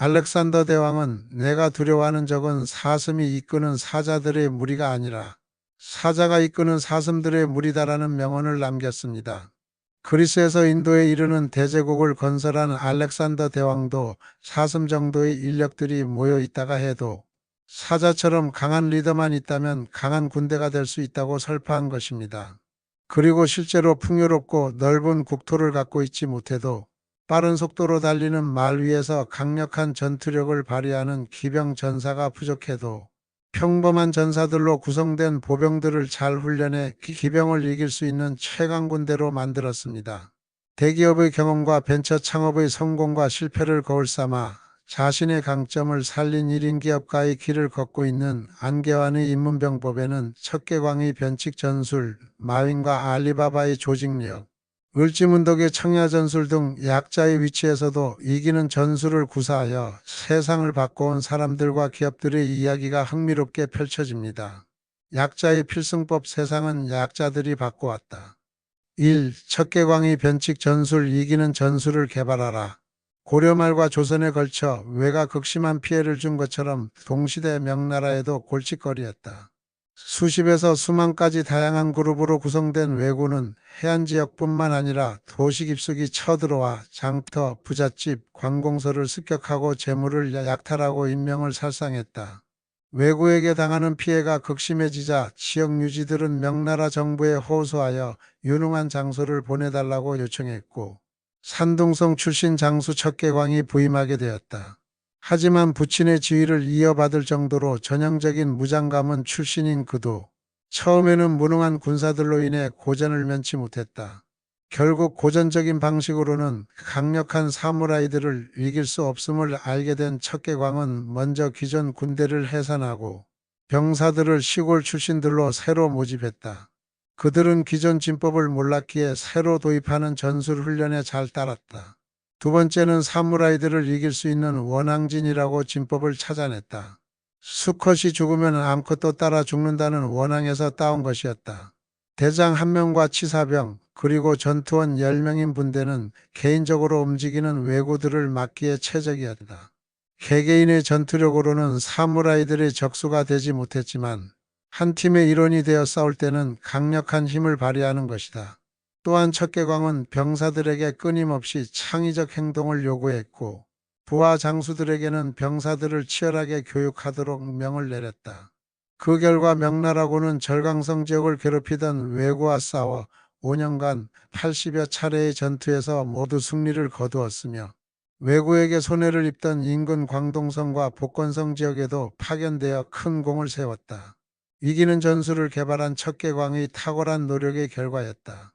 알렉산더 대왕은 내가 두려워하는 적은 사슴이 이끄는 사자들의 무리가 아니라 사자가 이끄는 사슴들의 무리다라는 명언을 남겼습니다. 그리스에서 인도에 이르는 대제국을 건설한 알렉산더 대왕도 사슴 정도의 인력들이 모여 있다가 해도 사자처럼 강한 리더만 있다면 강한 군대가 될 수 있다고 설파한 것입니다. 그리고 실제로 풍요롭고 넓은 국토를 갖고 있지 못해도 빠른 속도로 달리는 말 위에서 강력한 전투력을 발휘하는 기병 전사가 부족해도 평범한 전사들로 구성된 보병들을 잘 훈련해 기병을 이길 수 있는 최강 군대로 만들었습니다. 대기업의 경험과 벤처 창업의 성공과 실패를 거울 삼아 자신의 강점을 살린 1인 기업가의 길을 걷고 있는 안개환의 인문병법에는 척개광의 변칙 전술, 마윈과 알리바바의 조직력, 을지문덕의 청야전술 등 약자의 위치에서도 이기는 전술을 구사하여 세상을 바꿔온 사람들과 기업들의 이야기가 흥미롭게 펼쳐집니다. 약자의 필승법 세상은 약자들이 바꿔왔다. 1. 척개광의 변칙 전술 이기는 전술을 개발하라. 고려 말과 조선에 걸쳐 외가 극심한 피해를 준 것처럼 동시대 명나라에도 골칫거리였다. 수십에서 수만까지 다양한 그룹으로 구성된 왜군은 해안 지역뿐만 아니라 도시 깊숙이 쳐들어와 장터, 부잣집, 관공서를 습격하고 재물을 약탈하고 인명을 살상했다. 왜구에게 당하는 피해가 극심해지자 지역 유지들은 명나라 정부에 호소하여 유능한 장소를 보내달라고 요청했고 산둥성 출신 장수 척개광이 부임하게 되었다. 하지만 부친의 지위를 이어받을 정도로 전형적인 무장가문 출신인 그도 처음에는 무능한 군사들로 인해 고전을 면치 못했다. 결국 고전적인 방식으로는 강력한 사무라이들을 이길 수 없음을 알게 된 척개광은 먼저 기존 군대를 해산하고 병사들을 시골 출신들로 새로 모집했다. 그들은 기존 진법을 몰랐기에 새로 도입하는 전술 훈련에 잘 따랐다. 두 번째는 사무라이들을 이길 수 있는 원앙진이라고 진법을 찾아냈다. 수컷이 죽으면 암컷도 따라 죽는다는 원앙에서 따온 것이었다. 대장 1명과 치사병 그리고 전투원 10명인 분대는 개인적으로 움직이는 왜구들을 막기에 최적이었다. 개개인의 전투력으로는 사무라이들의 적수가 되지 못했지만 한 팀의 일원이 되어 싸울 때는 강력한 힘을 발휘하는 것이다. 또한 척개광은 병사들에게 끊임없이 창의적 행동을 요구했고 부하 장수들에게는 병사들을 치열하게 교육하도록 명을 내렸다. 그 결과 명나라군은 절강성 지역을 괴롭히던 왜구와 싸워 5년간 80여 차례의 전투에서 모두 승리를 거두었으며 왜구에게 손해를 입던 인근 광동성과 복건성 지역에도 파견되어 큰 공을 세웠다. 이기는 전술을 개발한 척개광의 탁월한 노력의 결과였다.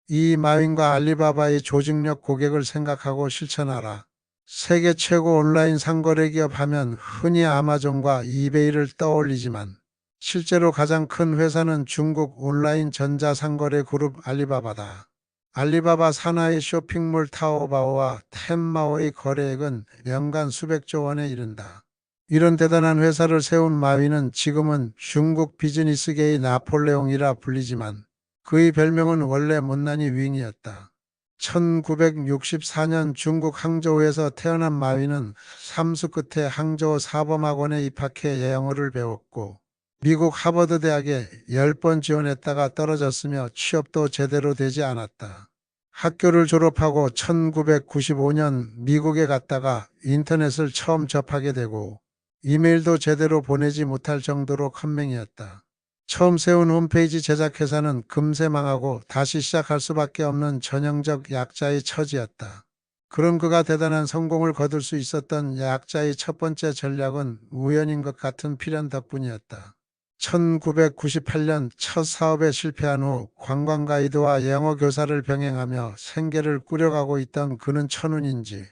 이 마윈과 알리바바의 조직력 고객을 생각하고 실천하라. 세계 최고 온라인 상거래 기업 하면 흔히 아마존과 이베이를 떠올리지만 실제로 가장 큰 회사는 중국 온라인 전자상거래 그룹 알리바바다. 알리바바 산하의 쇼핑몰 타오바오와 텐마오의 거래액은 연간 수백조 원에 이른다. 이런 대단한 회사를 세운 마윈은 지금은 중국 비즈니스계의 나폴레옹이라 불리지만 그의 별명은 원래 못난이 윙이었다. 1964년 중국 항저우에서 태어난 마윈은 삼수 끝에 항저우 사범학원에 입학해 영어를 배웠고 미국 하버드 대학에 10번 지원했다가 떨어졌으며 취업도 제대로 되지 않았다. 학교를 졸업하고 1995년 미국에 갔다가 인터넷을 처음 접하게 되고 이메일도 제대로 보내지 못할 정도로 컴맹이었다. 처음 세운 홈페이지 제작 회사는 금세 망하고 다시 시작할 수밖에 없는 전형적 약자의 처지였다. 그런 그가 대단한 성공을 거둘 수 있었던 약자의 첫 번째 전략은 우연인 것 같은 필연 덕분이었다. 1998년 첫 사업에 실패한 후 관광 가이드와 영어 교사를 병행하며 생계를 꾸려가고 있던 그는 천운인지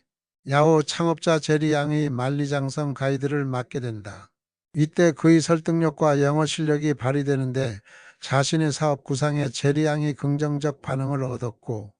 야후 창업자 제리 양의 만리장성 가이드를 맡게 된다. 이때 그의 설득력과 영어 실력이 발휘되는데 자신의 사업 구상에 제리 양이 긍정적 반응을 얻었고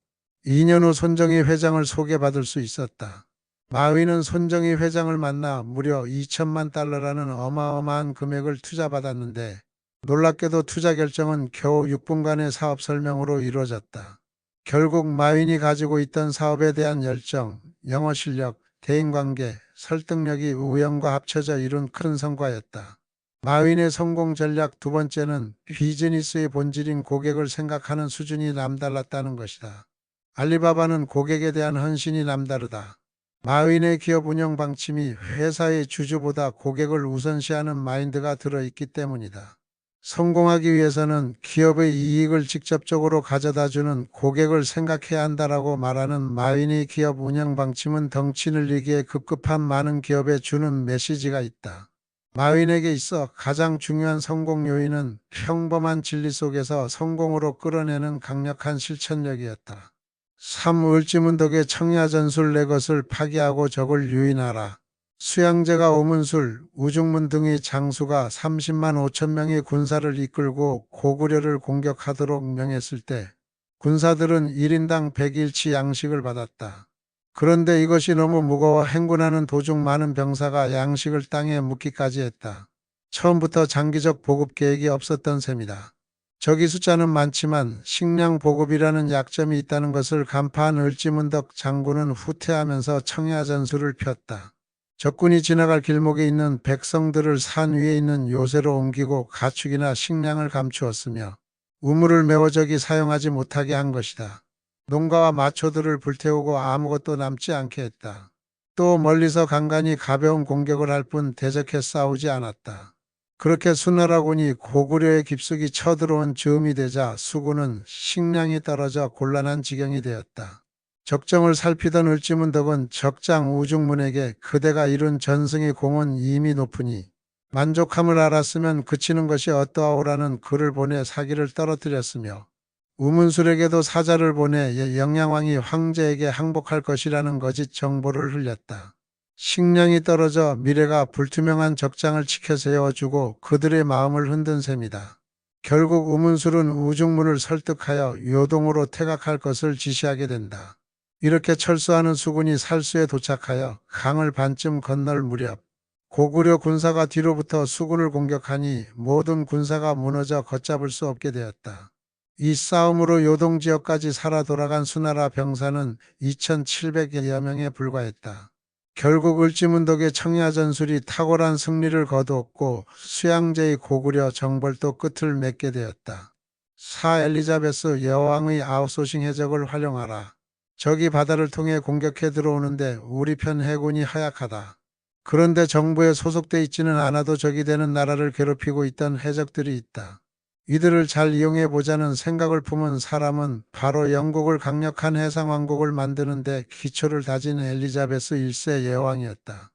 2년 후 손정희 회장을 소개받을 수 있었다. 마윈은 손정희 회장을 만나 무려 2천만 달러라는 어마어마한 금액을 투자받았는데 놀랍게도 투자 결정은 겨우 6분간의 사업 설명으로 이루어졌다. 결국 마윈이 가지고 있던 사업에 대한 열정, 영어 실력, 대인관계, 설득력이 우연과 합쳐져 이룬 큰 성과였다. 마윈의 성공 전략 두 번째는 비즈니스의 본질인 고객을 생각하는 수준이 남달랐다는 것이다. 알리바바는 고객에 대한 헌신이 남다르다. 마윈의 기업 운영 방침이 회사의 주주보다 고객을 우선시하는 마인드가 들어있기 때문이다. 성공하기 위해서는 기업의 이익을 직접적으로 가져다주는 고객을 생각해야 한다라고 말하는 마윈의 기업 운영 방침은 덩치 늘리기에 급급한 많은 기업에 주는 메시지가 있다. 마윈에게 있어 가장 중요한 성공 요인은 평범한 진리 속에서 성공으로 끌어내는 강력한 실천력이었다. 3. 을지문덕의 청야전술 내 것을 파기하고 적을 유인하라. 수양제가 오문술, 우중문 등의 장수가 30만 5천 명의 군사를 이끌고 고구려를 공격하도록 명했을 때 군사들은 1인당 100일치 양식을 받았다. 그런데 이것이 너무 무거워 행군하는 도중 많은 병사가 양식을 땅에 묻기까지 했다. 처음부터 장기적 보급 계획이 없었던 셈이다. 적이 숫자는 많지만 식량 보급이라는 약점이 있다는 것을 간파한 을지문덕 장군은 후퇴하면서 청야전술을 폈다. 적군이 지나갈 길목에 있는 백성들을 산 위에 있는 요새로 옮기고 가축이나 식량을 감추었으며 우물을 메워 적이 사용하지 못하게 한 것이다. 농가와 마초들을 불태우고 아무것도 남지 않게 했다. 또 멀리서 간간히 가벼운 공격을 할 뿐 대적해 싸우지 않았다. 그렇게 수나라군이 고구려의 깊숙이 쳐들어온 즈음이 되자 수군은 식량이 떨어져 곤란한 지경이 되었다. 적정을 살피던 을지문덕은 적장 우중문에게 그대가 이룬 전승의 공은 이미 높으니 만족함을 알았으면 그치는 것이 어떠하오라는 글을 보내 사기를 떨어뜨렸으며 우문술에게도 사자를 보내 영양왕이 황제에게 항복할 것이라는 거짓 정보를 흘렸다. 식량이 떨어져 미래가 불투명한 적장을 치켜 세워주고 그들의 마음을 흔든 셈이다. 결국 우문술은 우중문을 설득하여 요동으로 퇴각할 것을 지시하게 된다. 이렇게 철수하는 수군이 살수에 도착하여 강을 반쯤 건널 무렵 고구려 군사가 뒤로부터 수군을 공격하니 모든 군사가 무너져 걷잡을 수 없게 되었다. 이 싸움으로 요동 지역까지 살아 돌아간 수나라 병사는 2,700여 명에 불과했다. 결국 을지문덕의 청야전술이 탁월한 승리를 거두었고 수양제의 고구려 정벌도 끝을 맺게 되었다. 4. 엘리자베스 여왕의 아웃소싱 해적을 활용하라. 적이 바다를 통해 공격해 들어오는데 우리 편 해군이 허약하다. 그런데 정부에 소속돼 있지는 않아도 적이 되는 나라를 괴롭히고 있던 해적들이 있다. 이들을 잘 이용해 보자는 생각을 품은 사람은 바로 영국을 강력한 해상왕국을 만드는데 기초를 다진 엘리자베스 1세 여왕이었다.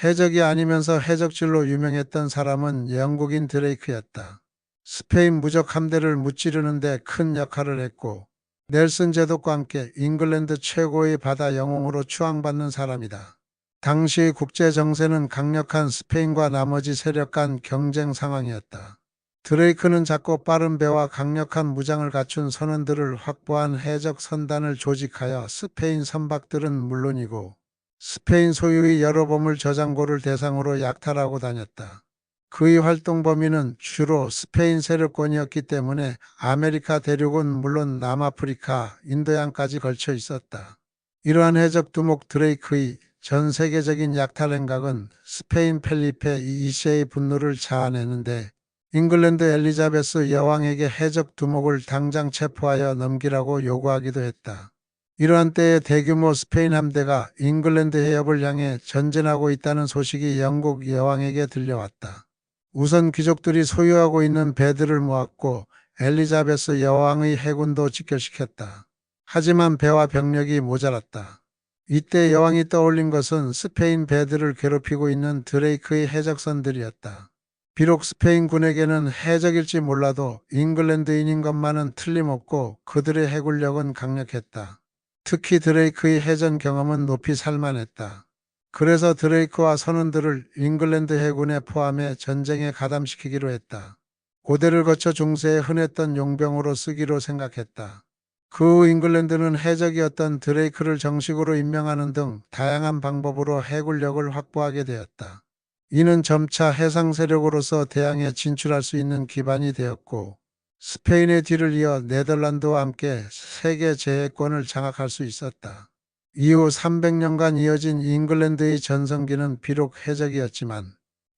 해적이 아니면서 해적질로 유명했던 사람은 영국인 드레이크였다. 스페인 무적 함대를 무찌르는데 큰 역할을 했고 넬슨 제독과 함께 잉글랜드 최고의 바다 영웅으로 추앙받는 사람이다. 당시 국제 정세는 강력한 스페인과 나머지 세력 간 경쟁 상황이었다. 드레이크는 작고 빠른 배와 강력한 무장을 갖춘 선원들을 확보한 해적 선단을 조직하여 스페인 선박들은 물론이고 스페인 소유의 여러 보물 저장고를 대상으로 약탈하고 다녔다. 그의 활동 범위는 주로 스페인 세력권이었기 때문에 아메리카 대륙은 물론 남아프리카, 인도양까지 걸쳐 있었다. 이러한 해적 두목 드레이크의 전 세계적인 약탈 행각은 스페인 펠리페 2세의 분노를 자아내는데 잉글랜드 엘리자베스 여왕에게 해적 두목을 당장 체포하여 넘기라고 요구하기도 했다. 이러한 때에 대규모 스페인 함대가 잉글랜드 해협을 향해 전진하고 있다는 소식이 영국 여왕에게 들려왔다. 우선 귀족들이 소유하고 있는 배들을 모았고 엘리자베스 여왕의 해군도 직결시켰다. 하지만 배와 병력이 모자랐다. 이때 여왕이 떠올린 것은 스페인 배들을 괴롭히고 있는 드레이크의 해적선들이었다. 비록 스페인 군에게는 해적일지 몰라도 잉글랜드인인 것만은 틀림없고 그들의 해군력은 강력했다. 특히 드레이크의 해전 경험은 높이 살만했다. 그래서 드레이크와 선원들을 잉글랜드 해군에 포함해 전쟁에 가담시키기로 했다. 고대를 거쳐 중세에 흔했던 용병으로 쓰기로 생각했다. 그 후 잉글랜드는 해적이었던 드레이크를 정식으로 임명하는 등 다양한 방법으로 해군력을 확보하게 되었다. 이는 점차 해상 세력으로서 대양에 진출할 수 있는 기반이 되었고 스페인의 뒤를 이어 네덜란드와 함께 세계 제해권을 장악할 수 있었다. 이후 300년간 이어진 잉글랜드의 전성기는 비록 해적이었지만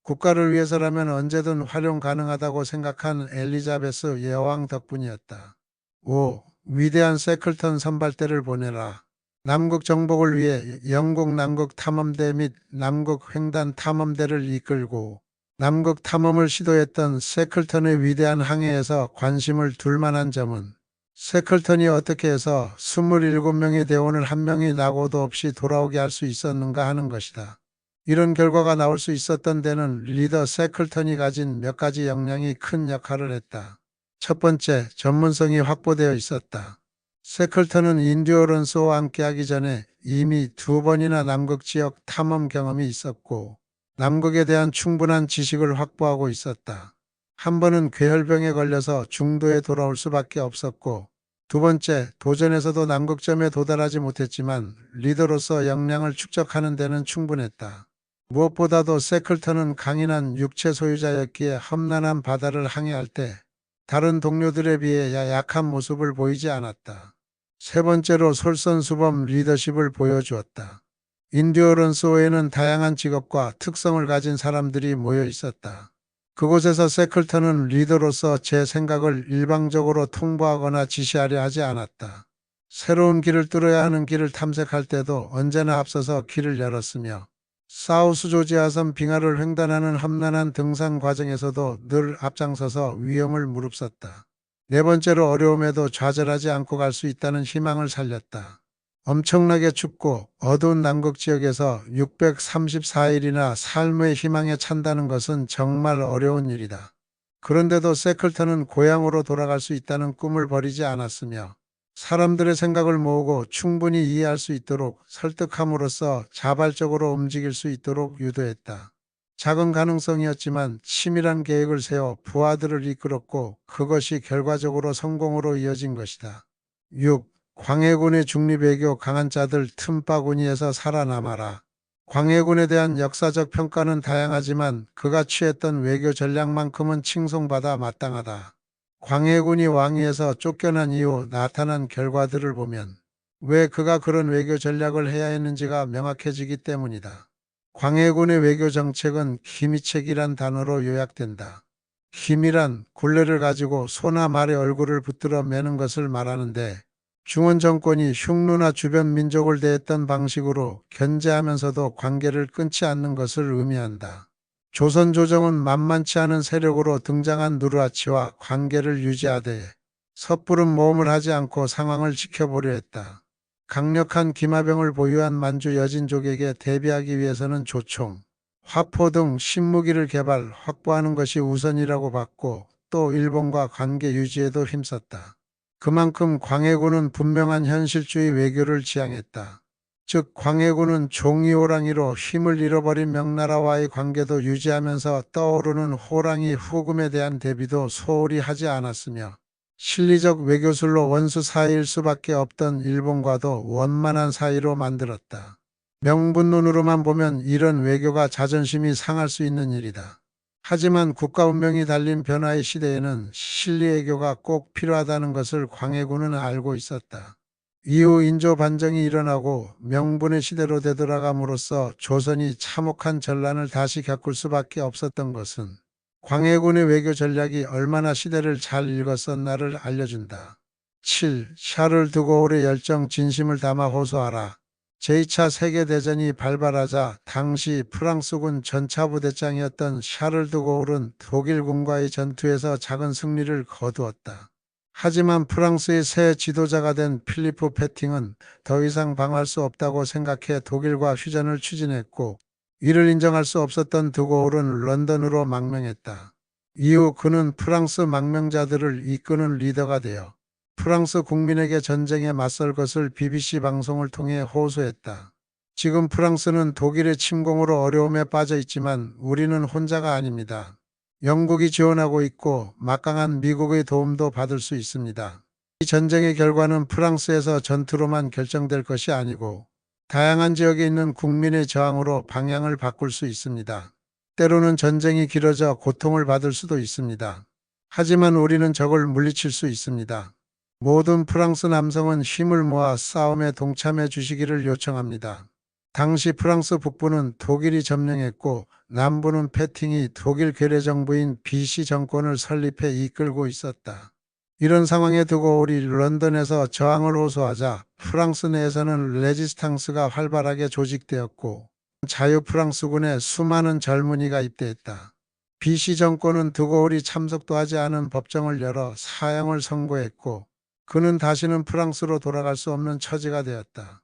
국가를 위해서라면 언제든 활용 가능하다고 생각한 엘리자베스 여왕 덕분이었다. 5. 위대한 세클턴 선발대를 보내라. 남극 정복을 위해 영국 남극 탐험대 및 남극 횡단 탐험대를 이끌고 남극 탐험을 시도했던 세클턴의 위대한 항해에서 관심을 둘 만한 점은 세클턴이 어떻게 해서 27명의 대원을 한 명이 낙오도 없이 돌아오게 할 수 있었는가 하는 것이다. 이런 결과가 나올 수 있었던 데는 리더 세클턴이 가진 몇 가지 역량이 큰 역할을 했다. 첫 번째, 전문성이 확보되어 있었다. 세클턴은 인듀어런스와 함께하기 전에 이미 2번이나 남극 지역 탐험 경험이 있었고 남극에 대한 충분한 지식을 확보하고 있었다. 한 번은 괴혈병에 걸려서 중도에 돌아올 수밖에 없었고 두 번째, 도전에서도 남극점에 도달하지 못했지만 리더로서 역량을 축적하는 데는 충분했다. 무엇보다도 세클턴은 강인한 육체 소유자였기에 험난한 바다를 항해할 때 다른 동료들에 비해 약한 모습을 보이지 않았다. 세 번째로 솔선수범 리더십을 보여주었다. 인듀어런스호에는 다양한 직업과 특성을 가진 사람들이 모여 있었다. 그곳에서 세클턴은 리더로서 제 생각을 일방적으로 통보하거나 지시하려 하지 않았다. 새로운 길을 뚫어야 하는 길을 탐색할 때도 언제나 앞서서 길을 열었으며 사우스 조지아섬 빙하를 횡단하는 험난한 등산 과정에서도 늘 앞장서서 위험을 무릅썼다. 네 번째로 어려움에도 좌절하지 않고 갈 수 있다는 희망을 살렸다. 엄청나게 춥고 어두운 남극 지역에서 634일이나 삶의 희망에 찬다는 것은 정말 어려운 일이다. 그런데도 세클턴은 고향으로 돌아갈 수 있다는 꿈을 버리지 않았으며 사람들의 생각을 모으고 충분히 이해할 수 있도록 설득함으로써 자발적으로 움직일 수 있도록 유도했다. 작은 가능성이었지만 치밀한 계획을 세워 부하들을 이끌었고 그것이 결과적으로 성공으로 이어진 것이다. 6. 광해군의 중립외교 강한 자들 틈바구니에서 살아남아라. 광해군에 대한 역사적 평가는 다양하지만 그가 취했던 외교 전략만큼은 칭송받아 마땅하다. 광해군이 왕위에서 쫓겨난 이후 나타난 결과들을 보면 왜 그가 그런 외교 전략을 해야 했는지가 명확해지기 때문이다. 광해군의 외교 정책은 기미책이란 단어로 요약된다. 기미란 굴레를 가지고 소나 말의 얼굴을 붙들어 매는 것을 말하는데 중원 정권이 흉노나 주변 민족을 대했던 방식으로 견제하면서도 관계를 끊지 않는 것을 의미한다. 조선 조정은 만만치 않은 세력으로 등장한 누르하치와 관계를 유지하되 섣부른 모험을 하지 않고 상황을 지켜보려 했다. 강력한 기마병을 보유한 만주 여진족에게 대비하기 위해서는 조총, 화포 등 신무기를 개발, 확보하는 것이 우선이라고 봤고 또 일본과 관계 유지에도 힘썼다. 그만큼 광해군은 분명한 현실주의 외교를 지향했다. 즉 광해군은 종이호랑이로 힘을 잃어버린 명나라와의 관계도 유지하면서 떠오르는 호랑이 후금에 대한 대비도 소홀히 하지 않았으며 실리적 외교술로 원수 사이일 수밖에 없던 일본과도 원만한 사이로 만들었다. 명분론으로만 보면 이런 외교가 자존심이 상할 수 있는 일이다. 하지만 국가 운명이 달린 변화의 시대에는 실리외교가 꼭 필요하다는 것을 광해군은 알고 있었다. 이후 인조 반정이 일어나고 명분의 시대로 되돌아감으로써 조선이 참혹한 전란을 다시 겪을 수밖에 없었던 것은 광해군의 외교 전략이 얼마나 시대를 잘 읽었었나를 알려준다. 7. 샤를 드고올의 열정 진심을 담아 호소하라. 제2차 세계대전이 발발하자 당시 프랑스군 전차부대장이었던 샤를 드고올은 독일군과의 전투에서 작은 승리를 거두었다. 하지만 프랑스의 새 지도자가 된 필리프 페팅은 더 이상 방어할 수 없다고 생각해 독일과 휴전을 추진했고 이를 인정할 수 없었던 드고올은 런던으로 망명했다. 이후 그는 프랑스 망명자들을 이끄는 리더가 되어 프랑스 국민에게 전쟁에 맞설 것을 BBC 방송을 통해 호소했다. 지금 프랑스는 독일의 침공으로 어려움에 빠져 있지만 우리는 혼자가 아닙니다. 영국이 지원하고 있고 막강한 미국의 도움도 받을 수 있습니다. 이 전쟁의 결과는 프랑스에서 전투로만 결정될 것이 아니고 다양한 지역에 있는 국민의 저항으로 방향을 바꿀 수 있습니다. 때로는 전쟁이 길어져 고통을 받을 수도 있습니다. 하지만 우리는 적을 물리칠 수 있습니다. 모든 프랑스 남성은 힘을 모아 싸움에 동참해 주시기를 요청합니다. 당시 프랑스 북부는 독일이 점령했고 남부는 패팅이 독일 괴뢰정부인 비시 정권을 설립해 이끌고 있었다. 이런 상황에 드고올이 런던에서 저항을 호소하자 프랑스 내에서는 레지스탕스가 활발하게 조직되었고 자유프랑스군에 수많은 젊은이가 입대했다. 비시 정권은 드고올이 참석도 하지 않은 법정을 열어 사형을 선고했고 그는 다시는 프랑스로 돌아갈 수 없는 처지가 되었다.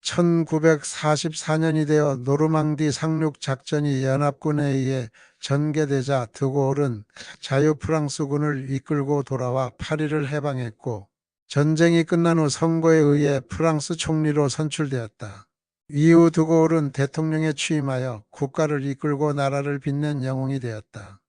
1944년이 되어 노르망디 상륙 작전이 연합군에 의해 전개되자 드고올은 자유프랑스군을 이끌고 돌아와 파리를 해방했고 전쟁이 끝난 후 선거에 의해 프랑스 총리로 선출되었다. 이후 드고올은 대통령에 취임하여 국가를 이끌고 나라를 빛낸 영웅이 되었다.